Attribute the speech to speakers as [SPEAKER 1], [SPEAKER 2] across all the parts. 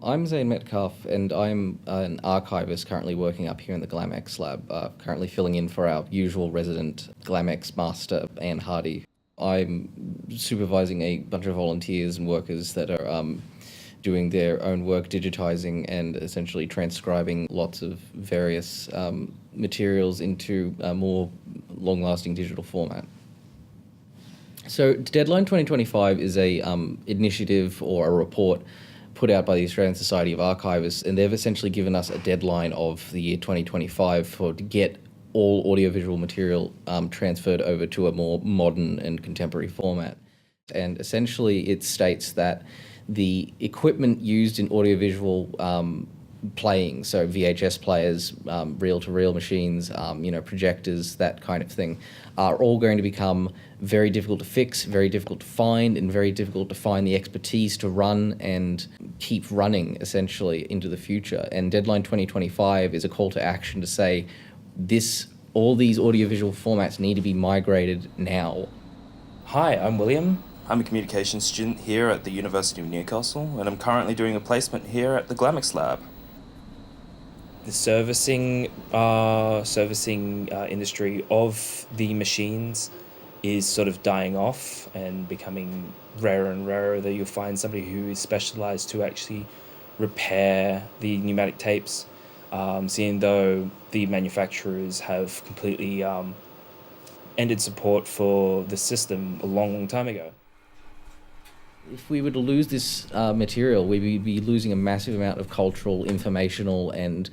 [SPEAKER 1] I'm Zane Metcalf, and I'm an archivist currently working up here in the GlamX lab, currently filling in for our usual resident GlamX master, Anne Hardy. I'm supervising a bunch of volunteers and workers that are doing their own work digitizing and essentially transcribing lots of various materials into a more long-lasting digital format. So Deadline 2025 is a initiative or a report put out by the Australian Society of Archivists, and they've essentially given us a deadline of the year 2025 to get all audiovisual material transferred over to a more modern and contemporary format. And essentially it states that the equipment used in audiovisual playing, so VHS players, reel-to-reel machines, projectors, that kind of thing, are all going to become very difficult to fix, very difficult to find, and very difficult to find the expertise to run and keep running, essentially, into the future. And Deadline 2025 is a call to action to say all these audiovisual formats need to be migrated now.
[SPEAKER 2] Hi, I'm William. I'm a communications student here at the University of Newcastle, and I'm currently doing a placement here at the GlamX lab. The servicing industry of the machines is sort of dying off and becoming rarer and rarer, that you'll find somebody who is specialized to actually repair the pneumatic tapes, seeing though the manufacturers have completely ended support for the system a long time ago.
[SPEAKER 1] If we were to lose this material, we'd be losing a massive amount of cultural, informational, and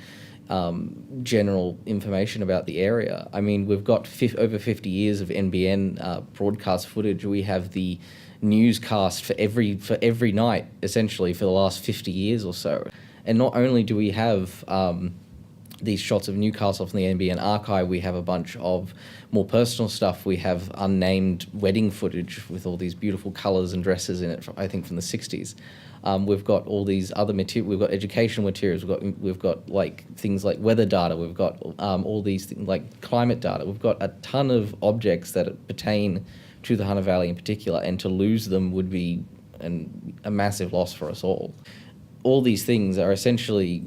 [SPEAKER 1] general information about the area. I mean, we've got over 50 years of NBN broadcast footage. We have the newscast for every night, essentially, for the last 50 years or so. And not only do we have these shots of Newcastle from the NBN archive, we have a bunch of more personal stuff. We have unnamed wedding footage with all these beautiful colours and dresses in it, I think from the 60s. We've got all these other material. We've got educational materials. We've got like things like weather data. We've got all these things like climate data. We've got a ton of objects that pertain to the Hunter Valley in particular, and to lose them would be a massive loss for us all. All these things are essentially,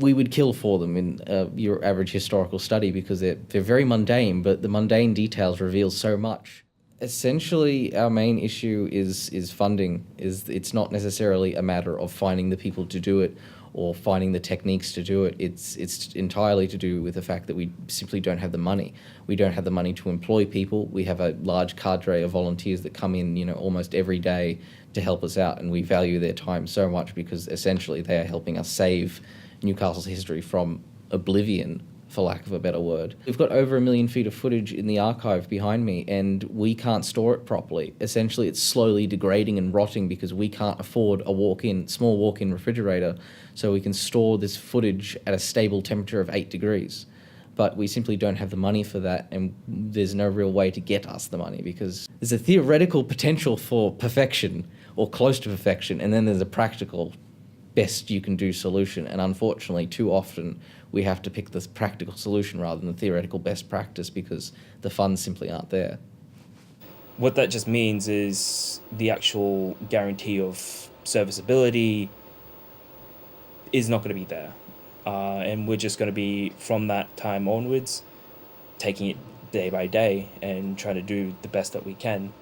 [SPEAKER 1] we would kill for them in your average historical study, because they're very mundane, but the mundane details reveal so much. Essentially, our main issue is funding. It's not necessarily a matter of finding the people to do it or finding the techniques to do it. It's entirely to do with the fact that we simply don't have the money. We don't have the money to employ people. We have a large cadre of volunteers that come in, almost every day to help us out, and we value their time so much because essentially they are helping us save Newcastle's history from oblivion, for lack of a better word. We've got over 1 million feet of footage in the archive behind me, and we can't store it properly. Essentially, it's slowly degrading and rotting because we can't afford a small walk-in refrigerator, so we can store this footage at a stable temperature of 8 degrees. But we simply don't have the money for that, and there's no real way to get us the money, because there's a theoretical potential for perfection, or close to perfection, and then there's a practical best you can do solution, and unfortunately too often we have to pick this practical solution rather than the theoretical best practice because the funds simply aren't there.
[SPEAKER 2] What that just means is the actual guarantee of serviceability is not going to be there, and we're just going to be, from that time onwards, taking it day by day and trying to do the best that we can.